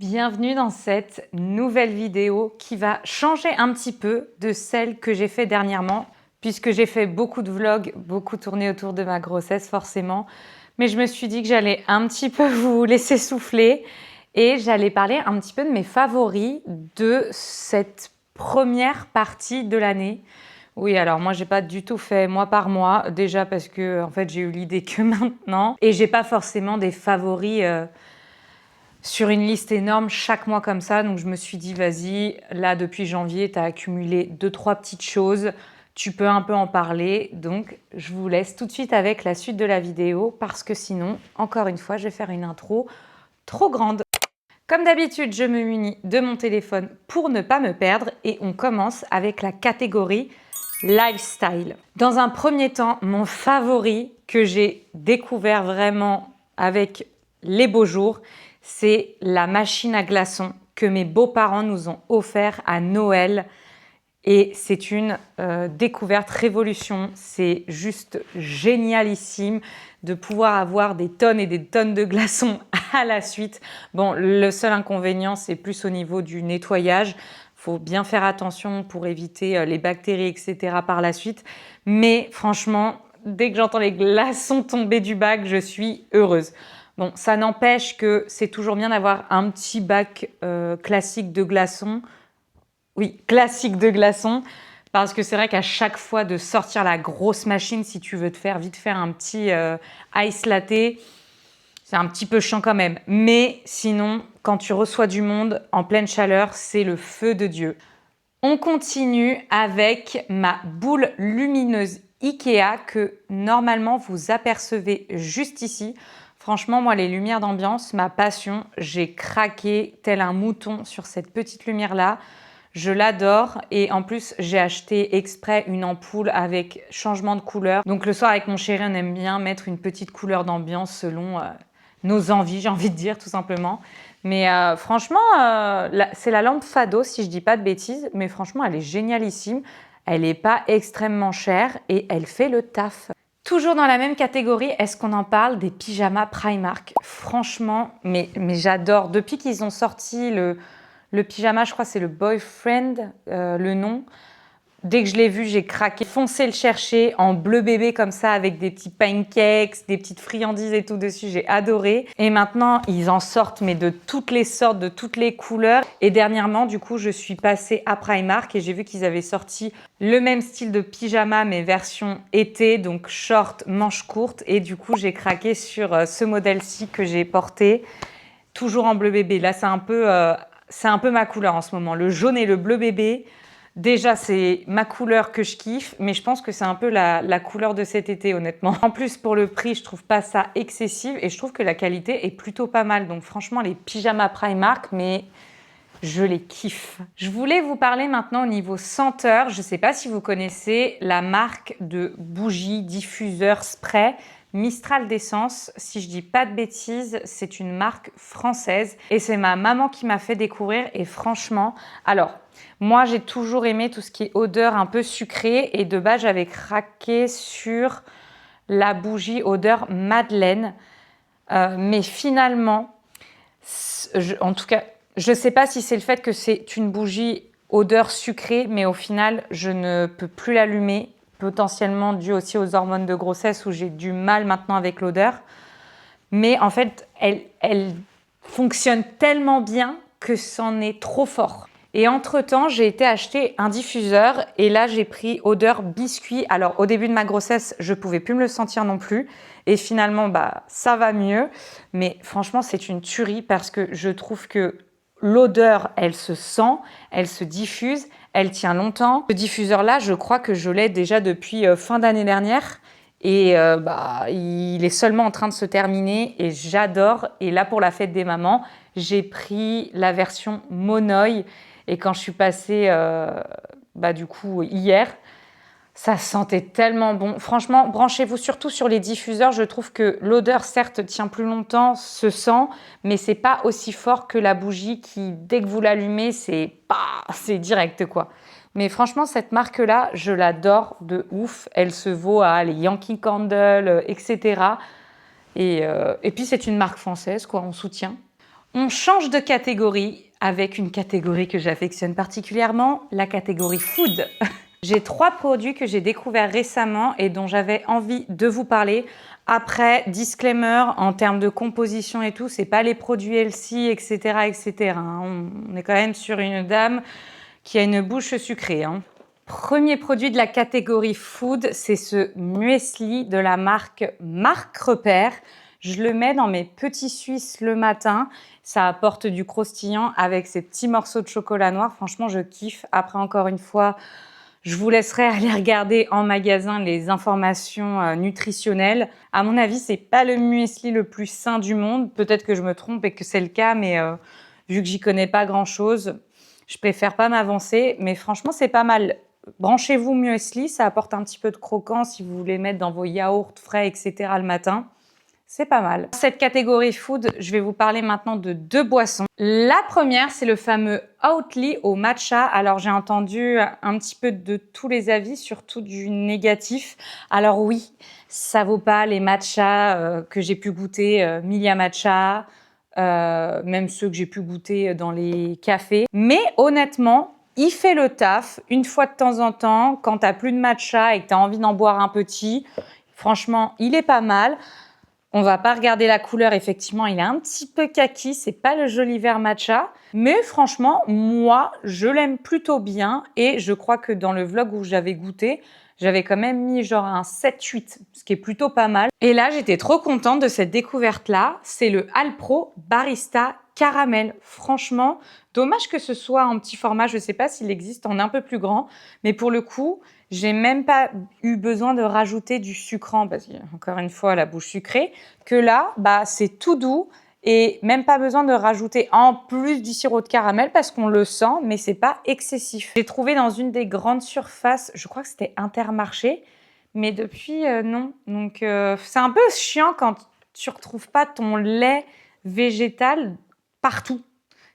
Bienvenue dans cette nouvelle vidéo qui va changer un petit peu de celle que j'ai fait dernièrement puisque j'ai fait beaucoup de vlogs, beaucoup tourné autour de ma grossesse forcément. Mais je me suis dit que j'allais un petit peu vous laisser souffler et j'allais parler un petit peu de mes favoris de cette première partie de l'année. Oui, alors moi j'ai pas du tout fait mois par mois, déjà parce que en fait j'ai eu l'idée que maintenant et j'ai pas forcément des favoris sur une liste énorme chaque mois comme ça. Donc je me suis dit, vas-y, là depuis janvier, tu as accumulé 2-3 petites choses. Tu peux un peu en parler. Donc je vous laisse tout de suite avec la suite de la vidéo parce que sinon, encore une fois, je vais faire une intro trop grande. Comme d'habitude, je me munis de mon téléphone pour ne pas me perdre et on commence avec la catégorie lifestyle. Dans un premier temps, mon favori que j'ai découvert vraiment avec les beaux jours, c'est la machine à glaçons que mes beaux-parents nous ont offert à Noël. Et c'est une découverte révolution. C'est juste génialissime de pouvoir avoir des tonnes et des tonnes de glaçons à la suite. Bon, le seul inconvénient, c'est plus au niveau du nettoyage. Il faut bien faire attention pour éviter les bactéries, etc. par la suite. Mais franchement, dès que j'entends les glaçons tomber du bac, je suis heureuse. Bon, ça n'empêche que c'est toujours bien d'avoir un petit bac classique de glaçons. Oui, classique de glaçons, parce que c'est vrai qu'à chaque fois de sortir la grosse machine, si tu veux te faire vite faire un petit ice latte, c'est un petit peu chiant quand même. Mais sinon, quand tu reçois du monde en pleine chaleur, c'est le feu de Dieu. On continue avec ma boule lumineuse Ikea que normalement vous apercevez juste ici. Franchement, moi, les lumières d'ambiance, ma passion, j'ai craqué tel un mouton sur cette petite lumière-là. Je l'adore et en plus, j'ai acheté exprès une ampoule avec changement de couleur. Donc le soir avec mon chéri, on aime bien mettre une petite couleur d'ambiance selon nos envies, j'ai envie de dire tout simplement. Mais franchement, c'est la lampe Fado si je dis pas de bêtises, mais franchement, elle est génialissime. Elle n'est pas extrêmement chère et elle fait le taf. Toujours dans la même catégorie, est-ce qu'on en parle des pyjamas Primark? Franchement, mais j'adore. Depuis qu'ils ont sorti le pyjama, je crois que c'est le Boyfriend, le nom. Dès que je l'ai vu, j'ai craqué. Foncé le chercher en bleu bébé comme ça avec des petits pancakes, des petites friandises et tout dessus. J'ai adoré. Et maintenant, ils en sortent mais de toutes les sortes, de toutes les couleurs. Et dernièrement, du coup, je suis passée à Primark et j'ai vu qu'ils avaient sorti le même style de pyjama mais version été, donc short, manches courtes. Et du coup, j'ai craqué sur ce modèle-ci que j'ai porté, toujours en bleu bébé. Là, c'est un peu ma couleur en ce moment. Le jaune et le bleu bébé. Déjà, c'est ma couleur que je kiffe, mais je pense que c'est un peu la couleur de cet été, honnêtement. En plus, pour le prix, je trouve pas ça excessif et je trouve que la qualité est plutôt pas mal. Donc franchement, les pyjamas Primark, mais je les kiffe. Je voulais vous parler maintenant au niveau senteur. Je ne sais pas si vous connaissez la marque de bougies, diffuseurs, spray Mistral d'essence. Si je dis pas de bêtises, c'est une marque française et c'est ma maman qui m'a fait découvrir et franchement, alors moi j'ai toujours aimé tout ce qui est odeur un peu sucrée et de base j'avais craqué sur la bougie odeur Madeleine. Mais finalement, en tout cas, je ne sais pas si c'est le fait que c'est une bougie odeur sucrée, mais au final, je ne peux plus l'allumer, potentiellement dû aussi aux hormones de grossesse où j'ai du mal maintenant avec l'odeur. Mais en fait, elle fonctionne tellement bien que c'en est trop fort. Et entre-temps, j'ai été acheter un diffuseur et là, j'ai pris odeur biscuit. Alors, au début de ma grossesse, je ne pouvais plus me le sentir non plus. Et finalement, ça va mieux. Mais franchement, c'est une tuerie parce que je trouve que l'odeur, elle se sent, elle se diffuse, elle tient longtemps. Ce diffuseur-là, je crois que je l'ai déjà depuis fin d'année dernière. Et il est seulement en train de se terminer et j'adore. Et là, pour la fête des mamans, j'ai pris la version Monoï. Et quand je suis passée, du coup, hier, ça sentait tellement bon. Franchement, branchez-vous surtout sur les diffuseurs. Je trouve que l'odeur, certes, tient plus longtemps, se sent, mais c'est pas aussi fort que la bougie qui, dès que vous l'allumez, c'est direct, quoi. Mais franchement, cette marque-là, je l'adore de ouf. Elle se vaut à les Yankee Candle, etc. Et puis, c'est une marque française, quoi, on soutient. On change de catégorie avec une catégorie que j'affectionne particulièrement, la catégorie food. J'ai 3 produits que j'ai découverts récemment et dont j'avais envie de vous parler. Après, disclaimer, en termes de composition et tout, c'est pas les produits healthy, etc., etc. On est quand même sur une dame qui a une bouche sucrée, hein. Premier produit de la catégorie food, c'est ce muesli de la marque Marc Repère. Je le mets dans mes petits Suisses le matin. Ça apporte du croustillant avec ces petits morceaux de chocolat noir. Franchement, je kiffe. Après, encore une fois, je vous laisserai aller regarder en magasin les informations nutritionnelles. À mon avis, c'est pas le muesli le plus sain du monde. Peut-être que je me trompe et que c'est le cas, mais vu que j'y connais pas grand-chose, je préfère pas m'avancer. Mais franchement, c'est pas mal. Branchez-vous muesli, ça apporte un petit peu de croquant si vous voulez mettre dans vos yaourts frais, etc. le matin. C'est pas mal. Dans cette catégorie food, je vais vous parler maintenant de 2 boissons. La première, c'est le fameux Oatly au matcha. Alors, j'ai entendu un petit peu de tous les avis, surtout du négatif. Alors oui, ça vaut pas les matchas que j'ai pu goûter, Milia Matcha, même ceux que j'ai pu goûter dans les cafés. Mais honnêtement, il fait le taf une fois de temps en temps. Quand tu n'as plus de matcha et que tu as envie d'en boire un petit, franchement, il est pas mal. On va pas regarder la couleur, effectivement, il est un petit peu kaki, c'est pas le joli vert matcha. Mais franchement, moi, je l'aime plutôt bien et je crois que dans le vlog où j'avais goûté, j'avais quand même mis genre un 7-8, ce qui est plutôt pas mal. Et là, j'étais trop contente de cette découverte-là. C'est le Alpro Barista Caramel. Franchement, dommage que ce soit en petit format. Je sais pas s'il existe en un peu plus grand, mais pour le coup, j'ai même pas eu besoin de rajouter du sucrant parce qu'il y a encore une fois la bouche sucrée, que là, bah, c'est tout doux et même pas besoin de rajouter en plus du sirop de caramel parce qu'on le sent, mais c'est pas excessif. J'ai trouvé dans une des grandes surfaces, je crois que c'était Intermarché, mais depuis, non. Donc, c'est un peu chiant quand tu retrouves pas ton lait végétal partout.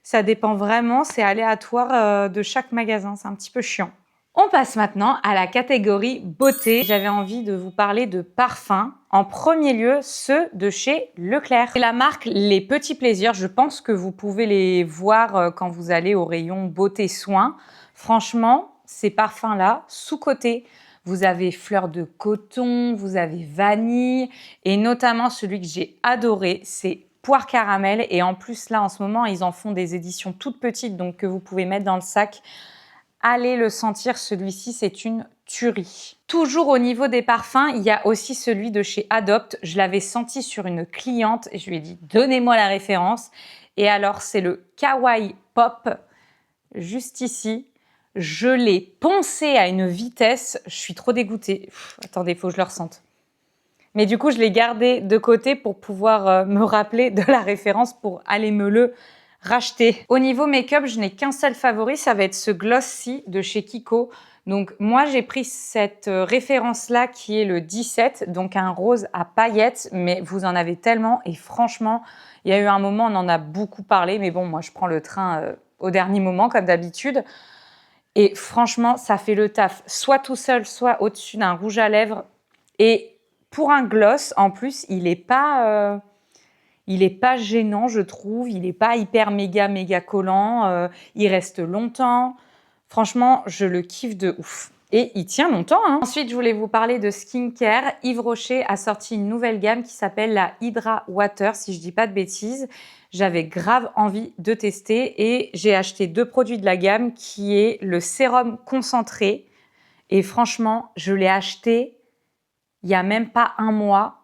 Ça dépend vraiment, c'est aléatoire de chaque magasin, c'est un petit peu chiant. On passe maintenant à la catégorie beauté. J'avais envie de vous parler de parfums. En premier lieu, ceux de chez Leclerc. C'est la marque Les Petits Plaisirs. Je pense que vous pouvez les voir quand vous allez au rayon beauté soins. Franchement, ces parfums-là, sous-cotés. Vous avez fleur de coton, vous avez vanille et notamment celui que j'ai adoré, c'est poire caramel. Et en plus, là, en ce moment, ils en font des éditions toutes petites, donc que vous pouvez mettre dans le sac. Allez le sentir, celui-ci, c'est une tuerie. Toujours au niveau des parfums, il y a aussi celui de chez Adopt. Je l'avais senti sur une cliente et je lui ai dit « Donnez-moi la référence ». Et alors, c'est le Kawaii Pop, juste ici. Je l'ai poncé à une vitesse, je suis trop dégoûtée. Attendez, il faut que je le ressente. Mais du coup, je l'ai gardé de côté pour pouvoir me rappeler de la référence pour aller me le racheter. Au niveau make-up, je n'ai qu'un seul favori, ça va être ce Glossy de chez Kiko. Donc moi, j'ai pris cette référence-là qui est le 17, donc un rose à paillettes, mais vous en avez tellement et franchement, il y a eu un moment, on en a beaucoup parlé, mais bon, moi, je prends le train au dernier moment, comme d'habitude. Et franchement, ça fait le taf, soit tout seul, soit au-dessus d'un rouge à lèvres. Et pour un gloss, en plus, il est pas gênant, je trouve. Il n'est pas hyper méga collant. Il reste longtemps. Franchement, je le kiffe de ouf. Et il tient longtemps, hein. Ensuite, je voulais vous parler de skincare. Yves Rocher a sorti une nouvelle gamme qui s'appelle la Hydra Water, si je dis pas de bêtises. J'avais grave envie de tester et j'ai acheté 2 produits de la gamme qui est le sérum concentré. Et franchement, je l'ai acheté il n'y a même pas un mois.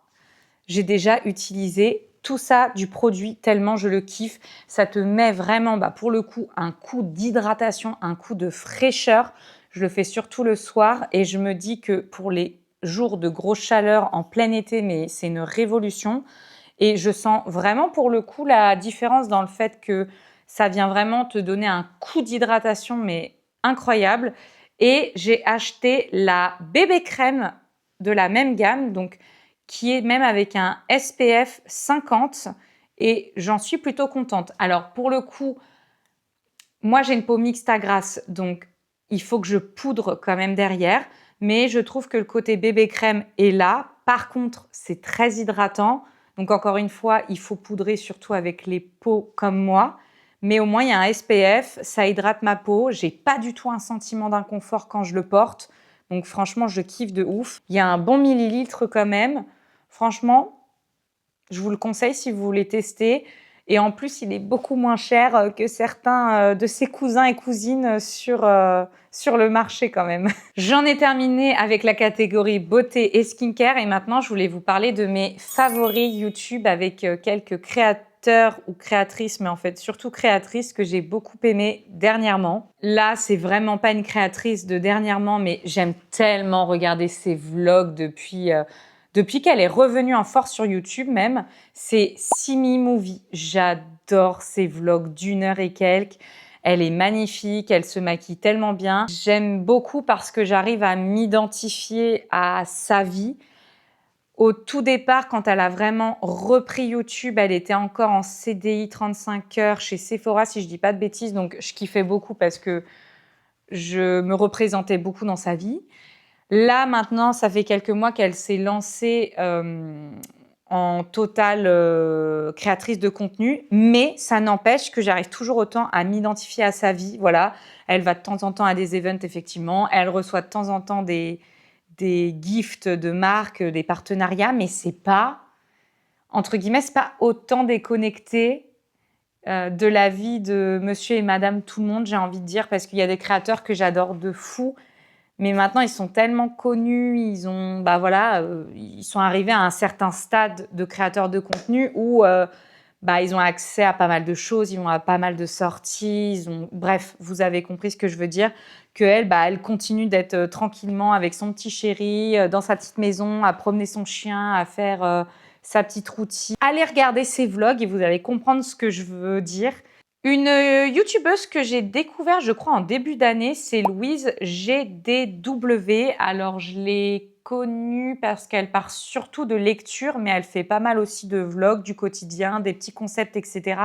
J'ai déjà utilisé tout ça du produit tellement je le kiffe. Ça te met vraiment, pour le coup, un coup d'hydratation, un coup de fraîcheur. Je le fais surtout le soir et je me dis que pour les jours de grosse chaleur en plein été, mais c'est une révolution. Et je sens vraiment pour le coup la différence dans le fait que ça vient vraiment te donner un coup d'hydratation, mais incroyable. Et j'ai acheté la bébé crème de la même gamme, donc qui est même avec un SPF 50 et j'en suis plutôt contente. Alors pour le coup, moi j'ai une peau mixte à grasse, donc il faut que je poudre quand même derrière, mais je trouve que le côté bébé crème est là. Par contre, c'est très hydratant, Donc encore une fois, il faut poudrer surtout avec les peaux comme moi. Mais au moins, il y a un SPF, ça hydrate ma peau. J'ai pas du tout un sentiment d'inconfort quand je le porte. Donc franchement, je kiffe de ouf. Il y a un bon millilitre quand même. Franchement, je vous le conseille si vous voulez tester. Et en plus, il est beaucoup moins cher que certains de ses cousins et cousines sur le marché quand même. J'en ai terminé avec la catégorie beauté et skincare. Et maintenant, je voulais vous parler de mes favoris YouTube avec quelques créateurs ou créatrices, mais en fait surtout créatrices que j'ai beaucoup aimées dernièrement. Là, c'est vraiment pas une créatrice de dernièrement, mais j'aime tellement regarder ses vlogs depuis qu'elle est revenue en force sur YouTube même. C'est Simi Movie. J'adore ses vlogs d'1 heure et quelques. Elle est magnifique, elle se maquille tellement bien. J'aime beaucoup parce que j'arrive à m'identifier à sa vie. Au tout départ, quand elle a vraiment repris YouTube, elle était encore en CDI 35 heures chez Sephora, si je dis pas de bêtises. Donc, je kiffais beaucoup parce que je me représentais beaucoup dans sa vie. Là, maintenant, ça fait quelques mois qu'elle s'est lancée en totale créatrice de contenu, mais ça n'empêche que j'arrive toujours autant à m'identifier à sa vie. Voilà, elle va de temps en temps à des events, effectivement. Elle reçoit de temps en temps des gifts de marques, des partenariats, mais c'est pas, entre guillemets, c'est pas autant déconnecté de la vie de monsieur et madame tout le monde, j'ai envie de dire, parce qu'il y a des créateurs que j'adore de fou, mais maintenant ils sont tellement connus, ils sont arrivés à un certain stade de créateurs de contenu où ils ont accès à pas mal de choses, ils ont à pas mal de sorties, bref, vous avez compris ce que je veux dire, qu'elle, elle continue d'être tranquillement avec son petit chéri, dans sa petite maison, à promener son chien, à faire sa petite routine. Allez regarder ses vlogs et vous allez comprendre ce que je veux dire. Une youtubeuse que j'ai découvert, je crois, en début d'année, c'est Louise GDW. Alors, je l'ai connue parce qu'elle part surtout de lecture, mais elle fait pas mal aussi de vlogs du quotidien, des petits concepts, etc.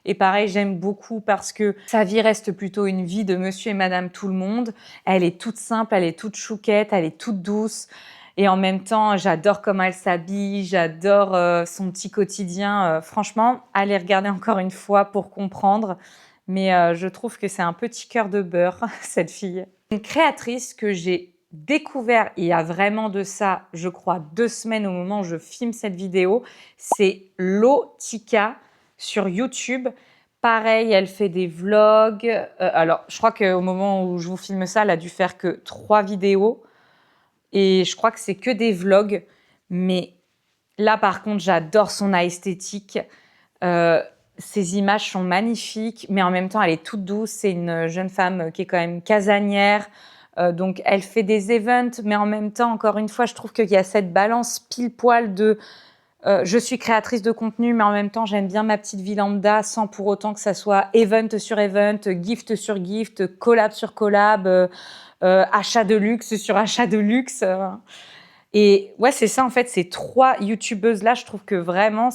Et pareil, j'aime beaucoup parce que sa vie reste plutôt une vie de monsieur et madame tout le monde. Elle est toute simple, elle est toute chouquette, elle est toute douce. Et en même temps, j'adore comment elle s'habille, j'adore son petit quotidien. Franchement, allez regarder encore une fois pour comprendre. Mais je trouve que c'est un petit cœur de beurre, cette fille. Une créatrice que j'ai découvert il y a vraiment de ça, je crois, 2 semaines au moment où je filme cette vidéo, c'est Lotika sur YouTube. Pareil, elle fait des vlogs. Alors, je crois qu'au moment où je vous filme ça, elle a dû faire que 3 vidéos. Et je crois que c'est que des vlogs. Mais là, par contre, j'adore son esthétique. Ses images sont magnifiques, mais en même temps, elle est toute douce. C'est une jeune femme qui est quand même casanière. Donc, elle fait des events, mais en même temps, encore une fois, je trouve qu'il y a cette balance pile-poil de je suis créatrice de contenu, mais en même temps, j'aime bien ma petite vie lambda sans pour autant que ça soit event sur event, gift sur gift, collab sur collab, achat de luxe sur achat de luxe. Et ouais, c'est ça, en fait, ces 3 youtubeuses-là, je trouve que vraiment,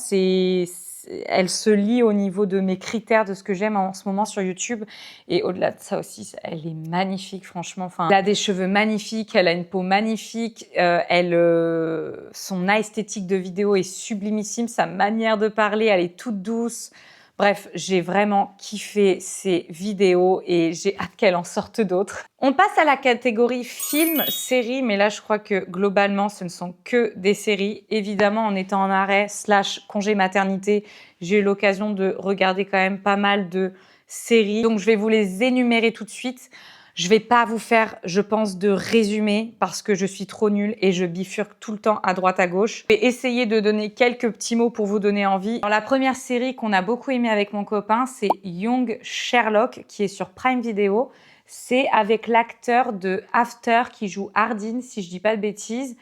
elles se lient au niveau de mes critères, de ce que j'aime en ce moment sur YouTube. Et au-delà de ça aussi, elle est magnifique, franchement. Enfin, elle a des cheveux magnifiques, elle a une peau magnifique, son esthétique de vidéo est sublimissime, sa manière de parler, elle est toute douce. Bref, j'ai vraiment kiffé ces vidéos et j'ai hâte qu'elle en sorte d'autres. On passe à la catégorie film, série, mais là, je crois que globalement, ce ne sont que des séries. Évidemment, en étant en arrêt / congé maternité, j'ai eu l'occasion de regarder quand même pas mal de séries. Donc, je vais vous les énumérer tout de suite. Je vais pas vous faire, je pense, de résumé parce que je suis trop nulle et je bifurque tout le temps à droite à gauche. Je vais essayer de donner quelques petits mots pour vous donner envie. Alors, la première série qu'on a beaucoup aimée avec mon copain, c'est Young Sherlock qui est sur Prime Video. C'est avec l'acteur de After qui joue Hardin, si je dis pas de bêtises.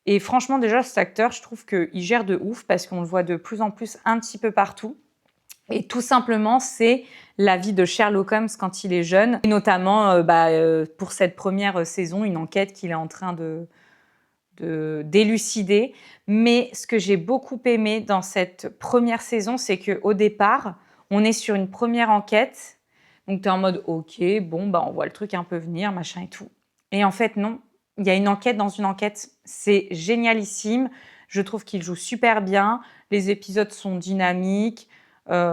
Et franchement, déjà, cet acteur, je trouve qu'il gère de ouf parce qu'on le voit de plus en plus un petit peu partout. Et tout simplement, c'est la vie de Sherlock Holmes quand il est jeune. Et notamment, pour cette première saison, une enquête qu'il est en train d'élucider. Mais ce que j'ai beaucoup aimé dans cette première saison, c'est qu'au départ, on est sur une première enquête. Donc, tu es en mode, OK, bon, on voit le truc un peu venir, machin et tout. Et en fait, non, il y a une enquête dans une enquête. C'est génialissime. Je trouve qu'il joue super bien. Les épisodes sont dynamiques.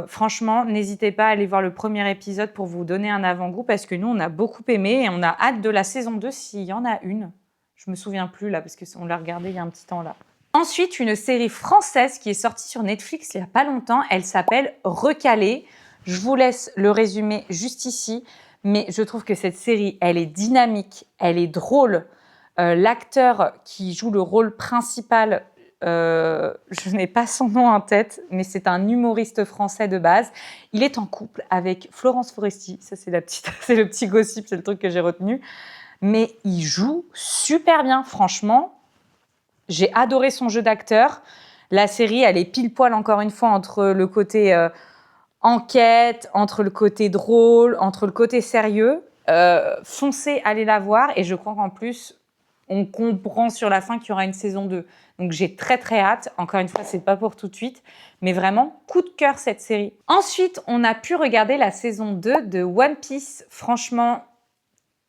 Franchement, n'hésitez pas à aller voir le premier épisode pour vous donner un avant-goût parce que nous, on a beaucoup aimé et on a hâte de la saison 2 s'il y en a une. Je me souviens plus là parce qu'on l'a regardé il y a un petit temps là. Ensuite, une série française qui est sortie sur Netflix il n'y a pas longtemps. Elle s'appelle Recalé. Je vous laisse le résumé juste ici. Mais je trouve que cette série, elle est dynamique, elle est drôle. L'acteur qui joue le rôle principal, je n'ai pas son nom en tête, mais c'est un humoriste français de base. Il est en couple avec Florence Foresti. Ça, c'est c'est le petit gossip, c'est le truc que j'ai retenu. Mais il joue super bien, franchement. J'ai adoré son jeu d'acteur. La série, elle est pile poil, encore une fois, entre le côté enquête, entre le côté drôle, entre le côté sérieux. Foncez, allez la voir. Et je crois qu'en plus, on comprend sur la fin qu'il y aura une saison 2. Donc j'ai très très hâte. Encore une fois, c'est pas pour tout de suite. Mais vraiment, coup de cœur cette série. Ensuite, on a pu regarder la saison 2 de One Piece. Franchement,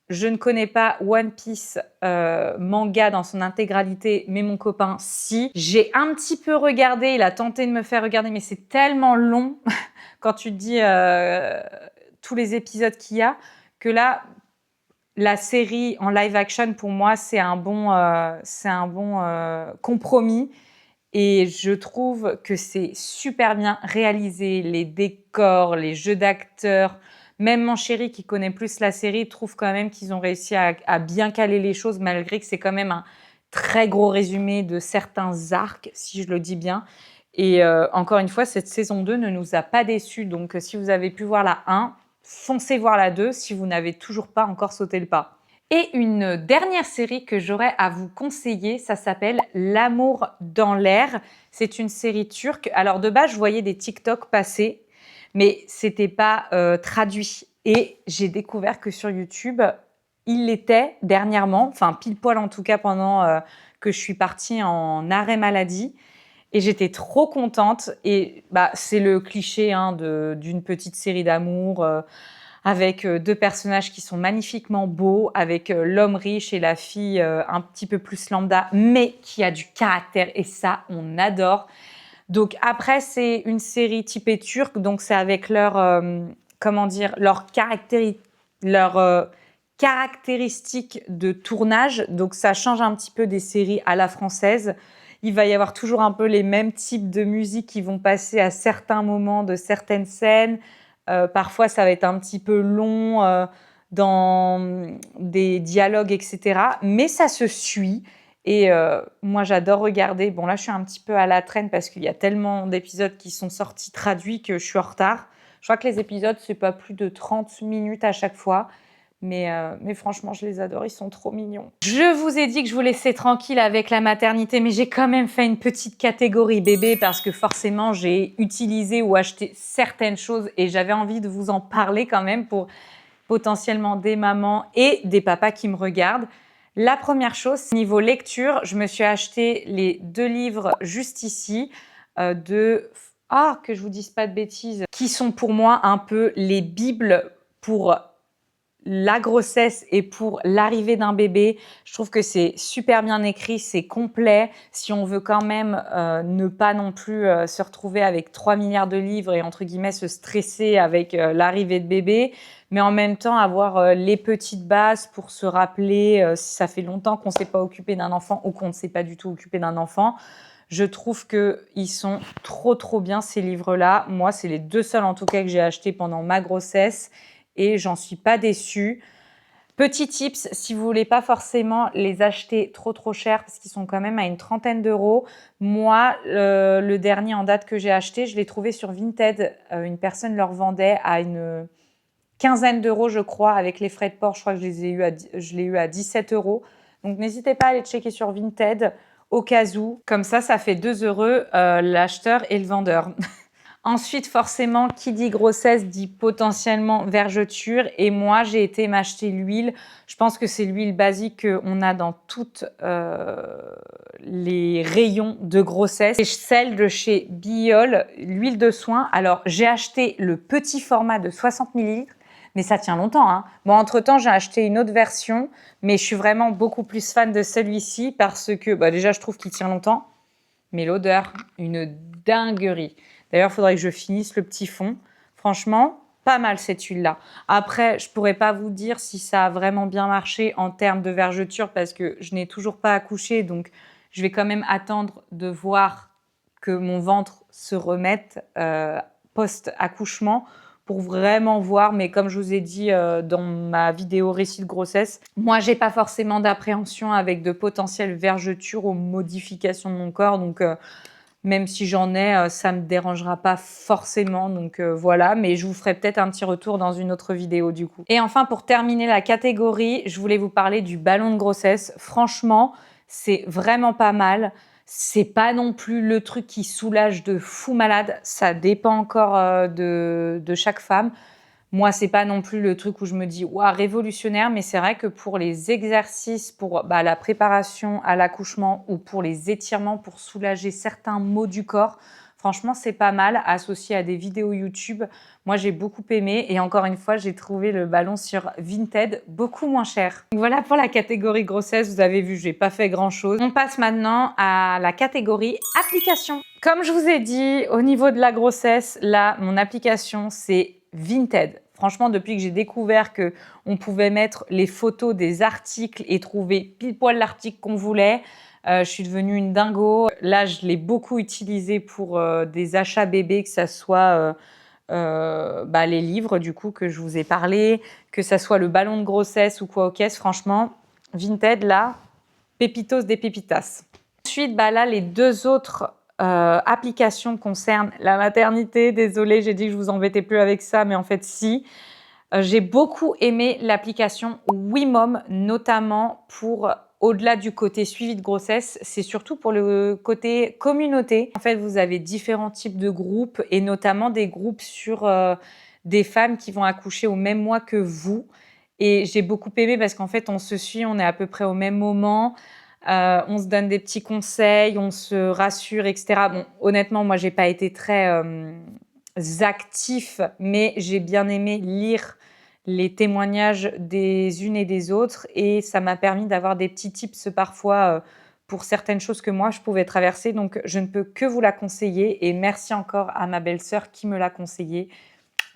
je ne connais pas One Piece manga dans son intégralité, mais mon copain, si. J'ai un petit peu regardé, il a tenté de me faire regarder, mais c'est tellement long quand tu te dis tous les épisodes qu'il y a, que là, la série en live action, pour moi, c'est un bon compromis. Et je trouve que c'est super bien réalisé, les décors, les jeux d'acteurs. Même mon chéri qui connaît plus la série trouve quand même qu'ils ont réussi à bien caler les choses, malgré que c'est quand même un très gros résumé de certains arcs, si je le dis bien. Et encore une fois, cette saison 2 ne nous a pas déçus. Donc si vous avez pu voir la 1, foncez voir la 2 si vous n'avez toujours pas encore sauté le pas. Et une dernière série que j'aurais à vous conseiller, ça s'appelle L'amour dans l'air. C'est une série turque. Alors de base, je voyais des TikTok passer, mais c'était pas traduit. Et j'ai découvert que sur YouTube, il l'était dernièrement, enfin pile poil en tout cas pendant que je suis partie en arrêt maladie. Et j'étais trop contente. Et bah, c'est le cliché hein, d'une petite série d'amour avec deux personnages qui sont magnifiquement beaux, avec l'homme riche et la fille un petit peu plus lambda, mais qui a du caractère. Et ça, on adore. Donc après, c'est une série typée turque, donc c'est avec comment dire, leur caractéristiques de tournage. Donc ça change un petit peu des séries à la française. Il va y avoir toujours un peu les mêmes types de musique qui vont passer à certains moments de certaines scènes. Parfois, ça va être un petit peu long dans des dialogues, etc. Mais ça se suit. Et moi, j'adore regarder. Bon, là, je suis un petit peu à la traîne parce qu'il y a tellement d'épisodes qui sont sortis traduits que je suis en retard. Je crois que les épisodes, c'est pas plus de 30 minutes à chaque fois. Mais franchement, je les adore, ils sont trop mignons. Je vous ai dit que je vous laissais tranquille avec la maternité, mais j'ai quand même fait une petite catégorie bébé parce que forcément, j'ai utilisé ou acheté certaines choses et j'avais envie de vous en parler quand même pour potentiellement des mamans et des papas qui me regardent. La première chose, niveau lecture, je me suis acheté les 2 livres juste ici que je vous dise pas de bêtises, qui sont pour moi un peu les bibles pour la grossesse et pour l'arrivée d'un bébé. Je trouve que c'est super bien écrit, c'est complet. Si on veut quand même ne pas non plus se retrouver avec 3 milliards de livres et entre guillemets se stresser avec l'arrivée de bébé, mais en même temps avoir les petites bases pour se rappeler si ça fait longtemps qu'on ne s'est pas occupé d'un enfant ou qu'on ne s'est pas du tout occupé d'un enfant. Je trouve qu'ils sont trop bien ces livres-là. Moi, c'est les 2 seuls en tout cas que j'ai achetés pendant ma grossesse. Et j'en suis pas déçue. Petit tips, si vous voulez pas forcément les acheter trop cher parce qu'ils sont quand même à une 30aine d'euros. Moi, le dernier en date que j'ai acheté, je l'ai trouvé sur Vinted. Une personne leur vendait à une 15aine d'euros, je crois, avec les frais de port. Je crois que je l'ai eu à 17 euros. Donc n'hésitez pas à aller checker sur Vinted au cas où. Comme ça fait 2 heureux l'acheteur et le vendeur. Ensuite, forcément, qui dit grossesse dit potentiellement vergeture. Et moi, j'ai été m'acheter l'huile. Je pense que c'est l'huile basique qu'on a dans toutes les rayons de grossesse. C'est celle de chez Biol, l'huile de soin. Alors, j'ai acheté le petit format de 60 ml, mais ça tient longtemps. Hein. Bon, entre-temps, j'ai acheté une autre version, mais je suis vraiment beaucoup plus fan de celui-ci parce que, déjà, je trouve qu'il tient longtemps. mais l'odeur, une dinguerie. D'ailleurs, il faudrait que je finisse le petit fond. Franchement, pas mal cette huile-là. Après, je ne pourrais pas vous dire si ça a vraiment bien marché en termes de vergeture parce que je n'ai toujours pas accouché. Donc, je vais quand même attendre de voir que mon ventre se remette post-accouchement pour vraiment voir. Mais comme je vous ai dit dans ma vidéo récit de grossesse, moi, j'ai pas forcément d'appréhension avec de potentielles vergetures ou modifications de mon corps. Donc, même si j'en ai, ça me dérangera pas forcément. Donc, voilà. Mais je vous ferai peut-être un petit retour dans une autre vidéo du coup. Et enfin, pour terminer la catégorie, je voulais vous parler du ballon de grossesse. Franchement, c'est vraiment pas mal. C'est pas non plus le truc qui soulage de fou malade. Ça dépend encore de chaque femme. Moi, c'est pas non plus le truc où je me dis waouh, révolutionnaire, mais c'est vrai que pour les exercices, pour la préparation à l'accouchement ou pour les étirements pour soulager certains maux du corps, franchement, c'est pas mal associé à des vidéos YouTube. Moi, j'ai beaucoup aimé et encore une fois, j'ai trouvé le ballon sur Vinted beaucoup moins cher. Donc voilà pour la catégorie grossesse. Vous avez vu, j'ai pas fait grand chose. On passe maintenant à la catégorie application. Comme je vous ai dit, au niveau de la grossesse, là, mon application, c'est Vinted. Franchement, depuis que j'ai découvert qu'on pouvait mettre les photos des articles et trouver pile poil l'article qu'on voulait, je suis devenue une dingo. Là, je l'ai beaucoup utilisé pour des achats bébés, que ça soit les livres du coup que je vous ai parlé, que ça soit le ballon de grossesse ou quoi aux caisses. Franchement, Vinted, là, pépitos des pépitas. Ensuite, là, les deux autres applications concernent la maternité. Désolée, j'ai dit que je vous embêtais plus avec ça, mais en fait, si. J'ai beaucoup aimé l'application WeMom, notamment pour, au-delà du côté suivi de grossesse, c'est surtout pour le côté communauté. En fait, vous avez différents types de groupes et notamment des groupes sur des femmes qui vont accoucher au même mois que vous. Et j'ai beaucoup aimé parce qu'en fait, on se suit, on est à peu près au même moment. On se donne des petits conseils, on se rassure, etc. Bon, honnêtement, moi, j'ai pas été très actif, mais j'ai bien aimé lire les témoignages des unes et des autres et ça m'a permis d'avoir des petits tips parfois pour certaines choses que moi, je pouvais traverser. Donc, je ne peux que vous la conseiller et merci encore à ma belle-sœur qui me l'a conseillé.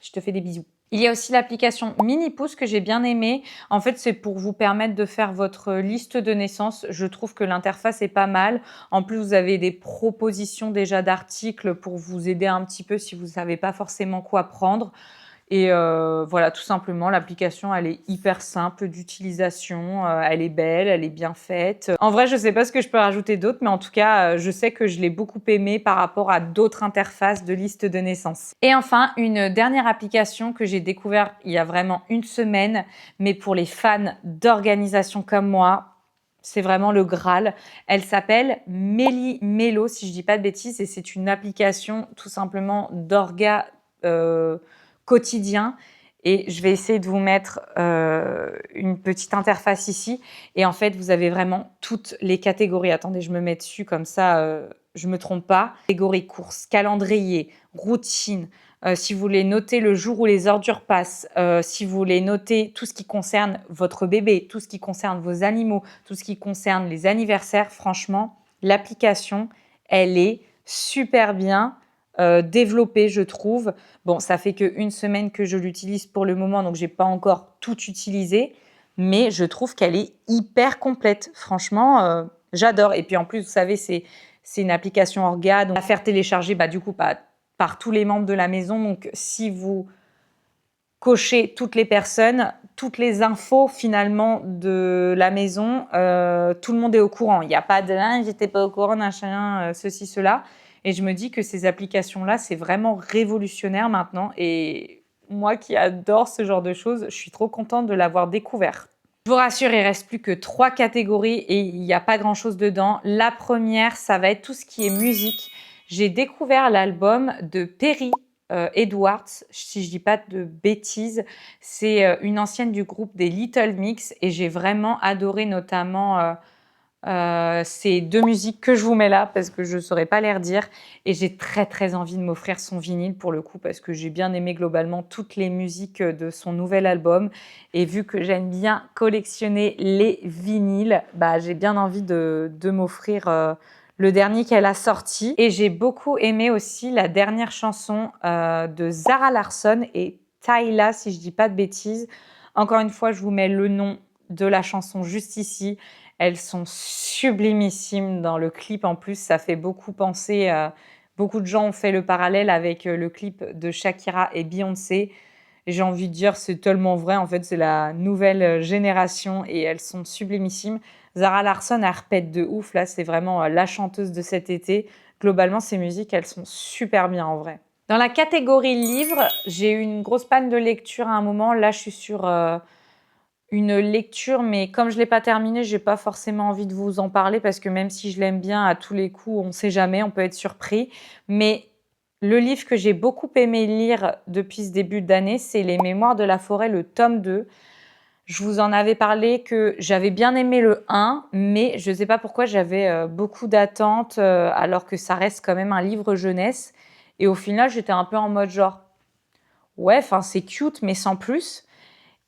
Je te fais des bisous. Il y a aussi l'application Minipouce que j'ai bien aimée. En fait, c'est pour vous permettre de faire votre liste de naissance. Je trouve que l'interface est pas mal. En plus, vous avez des propositions déjà d'articles pour vous aider un petit peu si vous ne savez pas forcément quoi prendre. Et voilà, tout simplement, l'application, elle est hyper simple d'utilisation, elle est belle, elle est bien faite. En vrai, je ne sais pas ce que je peux rajouter d'autre, mais en tout cas, je sais que je l'ai beaucoup aimée par rapport à d'autres interfaces de liste de naissance. Et enfin, une dernière application que j'ai découverte il y a vraiment une semaine, mais pour les fans d'organisation comme moi, c'est vraiment le Graal. Elle s'appelle Méli-Mélo, si je dis pas de bêtises, et c'est une application tout simplement d'orga quotidien. Et je vais essayer de vous mettre une petite interface ici. Et en fait, vous avez vraiment toutes les catégories. Attendez, je me mets dessus comme ça, je ne me trompe pas. Catégorie courses, calendrier, routine. Si vous voulez noter le jour où les ordures passent, si vous voulez noter tout ce qui concerne votre bébé, tout ce qui concerne vos animaux, tout ce qui concerne les anniversaires, franchement, l'application, elle est super bien développée, je trouve. Bon, ça fait qu'une semaine que je l'utilise pour le moment, donc je n'ai pas encore tout utilisé, mais je trouve qu'elle est hyper complète. Franchement, j'adore. Et puis en plus, vous savez, c'est une application orga, donc à faire télécharger du coup par tous les membres de la maison. Donc si vous cochez toutes les personnes, toutes les infos finalement de la maison, tout le monde est au courant. Il n'y a pas de « j'étais pas au courant, machin, ceci, cela ». Et je me dis que ces applications-là, c'est vraiment révolutionnaire maintenant. Et moi qui adore ce genre de choses, je suis trop contente de l'avoir découvert. Je vous rassure, il ne reste plus que 3 catégories et il n'y a pas grand-chose dedans. La première, ça va être tout ce qui est musique. J'ai découvert l'album de Perry Edwards, si je ne dis pas de bêtises. C'est une ancienne du groupe des Little Mix et j'ai vraiment adoré notamment ces 2 musiques que je vous mets là parce que je ne saurais pas les redire et j'ai très très envie de m'offrir son vinyle pour le coup parce que j'ai bien aimé globalement toutes les musiques de son nouvel album et vu que j'aime bien collectionner les vinyles, j'ai bien envie de m'offrir le dernier qu'elle a sorti. Et j'ai beaucoup aimé aussi la dernière chanson de Zara Larsson et Tyla, si je dis pas de bêtises. Encore une fois, je vous mets le nom de la chanson juste ici. Elles sont sublimissimes dans le clip. En plus, ça fait beaucoup penser à... Beaucoup de gens ont fait le parallèle avec le clip de Shakira et Beyoncé. Et j'ai envie de dire, c'est tellement vrai. En fait, c'est la nouvelle génération et elles sont sublimissimes. Zara Larsson, elle repète de ouf. Là, c'est vraiment la chanteuse de cet été. Globalement, ces musiques, elles sont super bien en vrai. Dans la catégorie livres, j'ai eu une grosse panne de lecture à un moment. Là, je suis sur une lecture, mais comme je ne l'ai pas terminée, je n'ai pas forcément envie de vous en parler parce que même si je l'aime bien, à tous les coups, on ne sait jamais, on peut être surpris. Mais le livre que j'ai beaucoup aimé lire depuis ce début d'année, c'est Les Mémoires de la forêt, le tome 2. Je vous en avais parlé que j'avais bien aimé le 1, mais je ne sais pas pourquoi j'avais beaucoup d'attentes alors que ça reste quand même un livre jeunesse. Et au final, j'étais un peu en mode genre, ouais, enfin c'est cute, mais sans plus.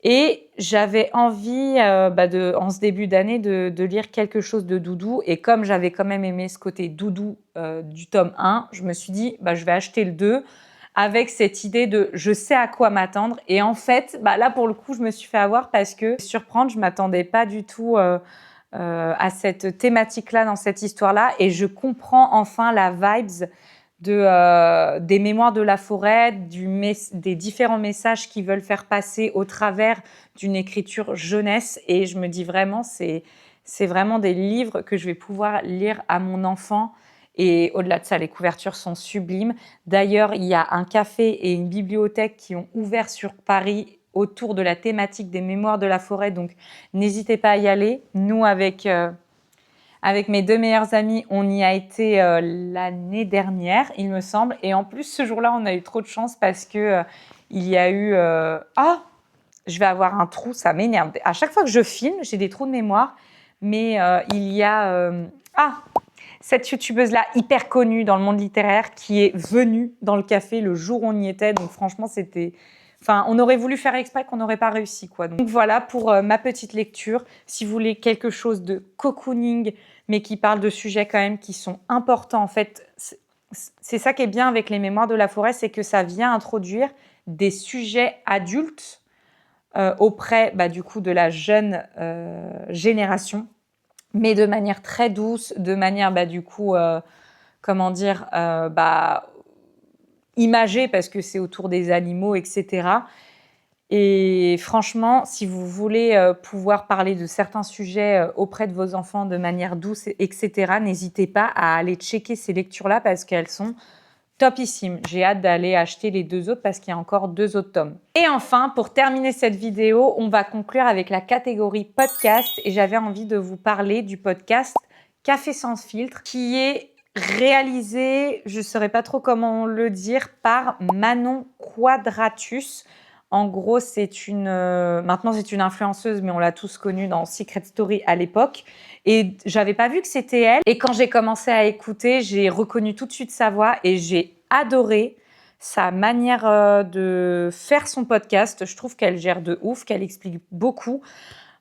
Et j'avais envie, en ce début d'année, de lire quelque chose de doudou. Et comme j'avais quand même aimé ce côté doudou du tome 1, je me suis dit, je vais acheter le 2 avec cette idée de je sais à quoi m'attendre. Et en fait, là, pour le coup, je me suis fait avoir parce que, surprendre, je ne m'attendais pas du tout à cette thématique-là, dans cette histoire-là. Et je comprends enfin la vibes des mémoires de la forêt, des différents messages qu'ils veulent faire passer au travers d'une écriture jeunesse. Et je me dis vraiment, c'est vraiment des livres que je vais pouvoir lire à mon enfant. Et au-delà de ça, les couvertures sont sublimes. D'ailleurs, il y a un café et une bibliothèque qui ont ouvert sur Paris autour de la thématique des mémoires de la forêt. Donc, n'hésitez pas à y aller. Nous, avec mes 2 meilleurs amis, on y a été l'année dernière, il me semble. Et en plus, ce jour-là, on a eu trop de chance parce que il y a eu... Ah, je vais avoir un trou, ça m'énerve. À chaque fois que je filme, j'ai des trous de mémoire. Mais il y a... cette youtubeuse-là, hyper connue dans le monde littéraire, qui est venue dans le café le jour où on y était. Donc franchement, c'était... Enfin, on aurait voulu faire exprès qu'on n'aurait pas réussi, quoi. Donc voilà pour ma petite lecture. Si vous voulez quelque chose de cocooning, mais qui parle de sujets quand même qui sont importants, en fait, c'est ça qui est bien avec les mémoires de la forêt, c'est que ça vient introduire des sujets adultes auprès, du coup, de la jeune génération, mais de manière très douce, de manière, comment dire, imagée, parce que c'est autour des animaux, etc. Et franchement, si vous voulez pouvoir parler de certains sujets auprès de vos enfants de manière douce, etc., n'hésitez pas à aller checker ces lectures-là parce qu'elles sont topissimes. J'ai hâte d'aller acheter les 2 autres parce qu'il y a encore 2 autres tomes. Et enfin, pour terminer cette vidéo, on va conclure avec la catégorie podcast. Et j'avais envie de vous parler du podcast Café sans filtre qui est réalisé, je ne saurais pas trop comment le dire, par Manon Quadratus. En gros, maintenant c'est une influenceuse, mais on l'a tous connue dans Secret Story à l'époque. Et j'avais pas vu que c'était elle. Et quand j'ai commencé à écouter, j'ai reconnu tout de suite sa voix et j'ai adoré sa manière de faire son podcast. Je trouve qu'elle gère de ouf, qu'elle explique beaucoup.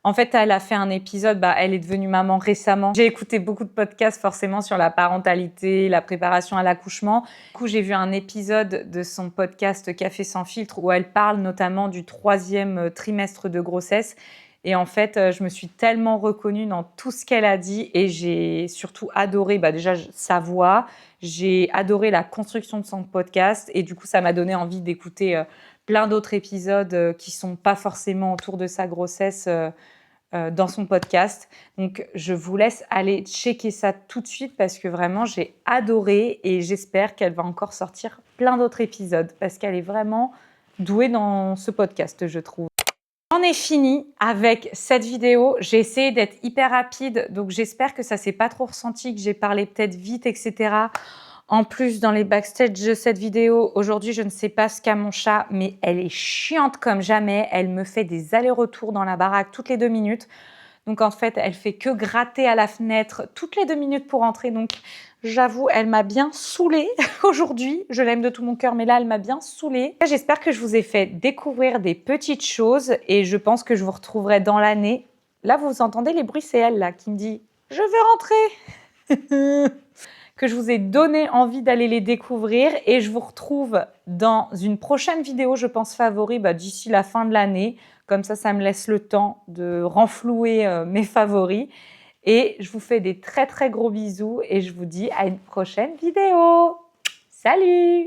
En fait, elle a fait un épisode, elle est devenue maman récemment. J'ai écouté beaucoup de podcasts forcément sur la parentalité, la préparation à l'accouchement. Du coup, j'ai vu un épisode de son podcast Café sans filtre où elle parle notamment du 3e trimestre de grossesse. Et en fait, je me suis tellement reconnue dans tout ce qu'elle a dit et j'ai surtout adoré déjà sa voix. J'ai adoré la construction de son podcast et du coup, ça m'a donné envie d'écouter plein d'autres épisodes qui sont pas forcément autour de sa grossesse dans son podcast. Donc, je vous laisse aller checker ça tout de suite parce que vraiment, j'ai adoré et j'espère qu'elle va encore sortir plein d'autres épisodes parce qu'elle est vraiment douée dans ce podcast, je trouve. J'en ai fini avec cette vidéo. J'ai essayé d'être hyper rapide, donc j'espère que ça s'est pas trop ressenti, que j'ai parlé peut-être vite, etc. En plus, dans les backstage de cette vidéo, aujourd'hui, je ne sais pas ce qu'a mon chat, mais elle est chiante comme jamais. Elle me fait des allers-retours dans la baraque toutes les 2 minutes. Donc, en fait, elle fait que gratter à la fenêtre toutes les 2 minutes pour entrer. Donc, j'avoue, elle m'a bien saoulée aujourd'hui. Je l'aime de tout mon cœur, mais là, elle m'a bien saoulée. J'espère que je vous ai fait découvrir des petites choses et je pense que je vous retrouverai dans l'année. Là, vous entendez les bruits, c'est elle là qui me dit « Je veux rentrer !» que je vous ai donné envie d'aller les découvrir et je vous retrouve dans une prochaine vidéo, je pense favori, d'ici la fin de l'année. Comme ça me laisse le temps de renflouer mes favoris. Et je vous fais des très très gros bisous et je vous dis à une prochaine vidéo. Salut!